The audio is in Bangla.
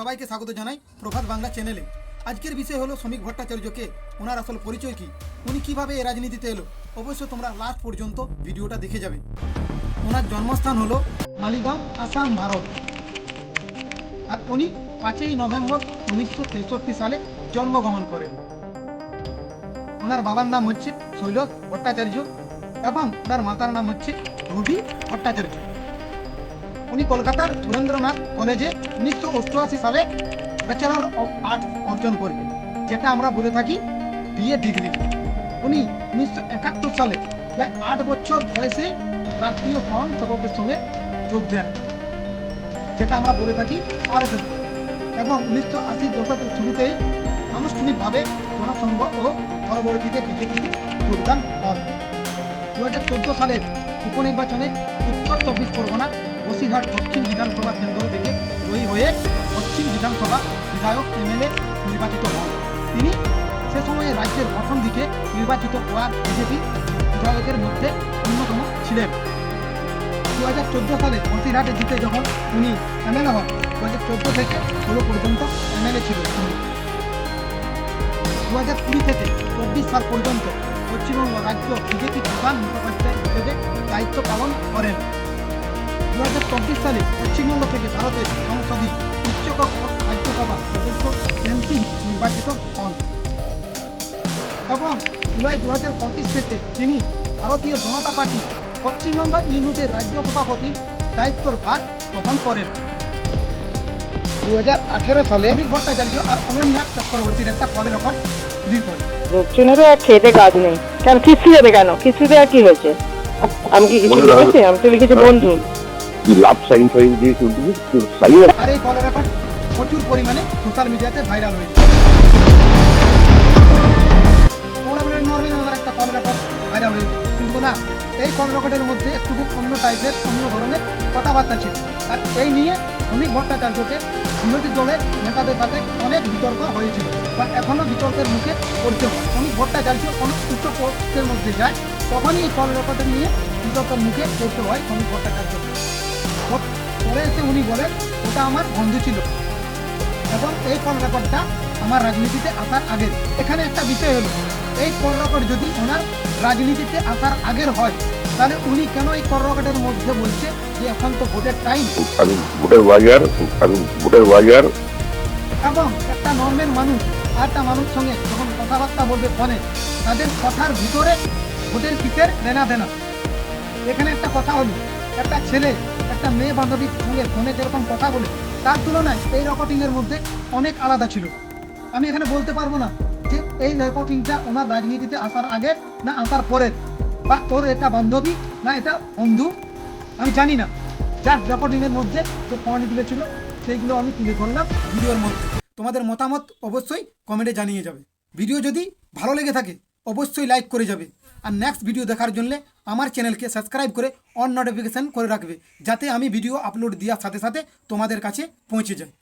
সবাইকে স্বাগত জানাই প্রভাত বাংলা চ্যানেলে। আজকের বিষয় হলো শ্রমিক ভট্টাচার্যকে, ওনার আসল পরিচয় কি, উনি কিভাবে এই রাজনীতিতে এলো। অবশ্যই তোমরা লাস্ট পর্যন্ত ভিডিওটা দেখে যাবে। ওনার জন্মস্থান হলো মালিগাঁও, আসাম, ভারত। আর উনি 5ই নভেম্বর 1963 সালে জন্মগ্রহণ করেন। ওনার বাবার নাম হচ্ছে শৈলজ ভট্টাচার্য এবং ওনার মাতার নাম হচ্ছে রবি ভট্টাচার্য। উনি কলকাতার সুরেন্দ্রনাথ কলেজে 1988 সালে ব্যাচেলর অফ আর্টস অর্জন করেন, যেটা আমরা বলে থাকি বিএ ডিগ্রি। উনি 1971 সালে প্রায় 8 বছর বয়সে রাষ্ট্রীয় ফ্রন্ট সভাপতির সঙ্গে যোগ দেন, যেটা আমরা বলে থাকি আরএসএস। এবং 1980 দশকের শুরুতেই আনুষ্ঠানিকভাবে জনসংঘ ও পরবর্তীতে বিজেপিতে যোগদান হন। 2014 সালের উপনির্বাচনে উত্তর 24 পরগনা বসিরহাট দক্ষিণ বিধানসভা কেন্দ্র থেকে জয়ী হয়ে পশ্চিম বিধানসভা বিধায়ক এমএলএ নির্বাচিত হন। তিনি সে সময়ে রাজ্যের প্রথম দিকে নির্বাচিত হওয়া বিজেপি বিধায়কের মধ্যে অন্যতম ছিলেন। 2014 সালে বসিরহাটে জিতে যখন উনি এমএলএ হন, 2014 থেকে 16 পর্যন্ত এমএলএ ছিল। 2020 থেকে 24 সাল পর্যন্ত পশ্চিমবঙ্গ রাজ্য বিজেপি প্রধান মুখোপাধ্যায় হিসেবে দায়িত্ব পালন করেন। 2024 সালে পশ্চিমবঙ্গ থেকে ভারতের সংসদীয় উচ্চকক্ষ রাজ্যসভা সদস্য এমপি নির্বাচিত হন এবং জুলাই 2025 থেকে তিনি ভারতীয় জনতা পার্টি পশ্চিমবঙ্গ ইউনিটের রাজ্য সভাপতির দায়িত্বর ভার গ্রহণ করেন। 2018 সালে শ্রমিক ভট্টাচার্য আর অমরনাথ চক্রবর্তীর একটা পদের ওপর বিক্রি করে। লোকজনেরও আর খেতে কাজ নেই, কেন কিস্তি দেবে? কেন কিস্তি দেওয়া কি হয়েছে? আমি কি কিছু লিখেছি? আমি তো লিখেছি বন্ধু লাভ সাইন ফাইন দিয়েছি। আর এই কলের রেকর্ড প্রচুর পরিমাণে সোশ্যাল মিডিয়াতে ভাইরাল হয়েছে। একটা কল রেকর্ড ভাইরাল হয়েছে, কিন্তু না, এই কল রেকর্ডের মধ্যে একটু অন্য টাইপের অন্য ধরনের কথাবার্তা ছিল। আর এই নিয়ে শ্রমিক ভট্টাচার্যকে বিরোধী দলের নেতাদের সাথে অনেক বিতর্ক হয়েছিল বা এখনও বিতর্কের মুখে পড়তে হয়। শ্রমিক ভট্টাচার্য কোনো উচ্চ পোস্টের মধ্যে যায়, তখনই এই কল রেকর্ডের নিয়ে বিতর্কের মুখে পড়তে হয় শ্রমিক ভট্টাচার্য। পরে এসে উনি বলেন ওটা আমার বন্ধু ছিল এবং এই কল রেকর্ডটা আমার রাজনীতিতে আসার আগের। এখানে একটা বিষয় হলো, এই কল রেকর্ড যদি ওনার রাজনীতিতে আসার আগের হয়, তাহলে উনি কেন এই কল রেকর্ডের মধ্যে বলছে যে এখন তো ভোটের টাইম, আমি ভোটের বাজার এবং একটা নর্মাল মানুষ আর একটা মানুষ সঙ্গে যখন কথাবার্তা বলবে ফোনে, তাদের কথার ভিতরে ভোটের কিসের লেনা দেনা। এখানে একটা কথা হলো, একটা ছেলে একটা মেয়ে বান্ধবীর সঙ্গে ফোনে যেরকম কথা বলে, তার তুলনায় এই রেকর্ডিংয়ের মধ্যে অনেক আলাদা ছিল। আমি এখানে বলতে পারবো না যে এই রেকর্ডিংটা ওনার রাজনীতিতে আসার আগে না আসার পরের, বা ওর এটা বান্ধবী না এটা বন্ধু, আমি জানি না। যার রেকর্ডিংয়ের মধ্যে যে পয়েন্টগুলো ছিল সেইগুলো আমি তুলে ধরলাম ভিডিওর মধ্যে। তোমাদের মতামত অবশ্যই কমেন্টে জানিয়ে যাবে। ভিডিও যদি ভালো লেগে থাকে অবশ্যই লাইক করে যাবে। আর নেক্সট ভিডিও দেখার জন্য আমার চ্যানেলকে সাবস্ক্রাইব করে অন নোটিফিকেশান করে রাখবে, যাতে আমি ভিডিও আপলোড দেওয়ার সাথে সাথে তোমাদের কাছে পৌঁছে যায়।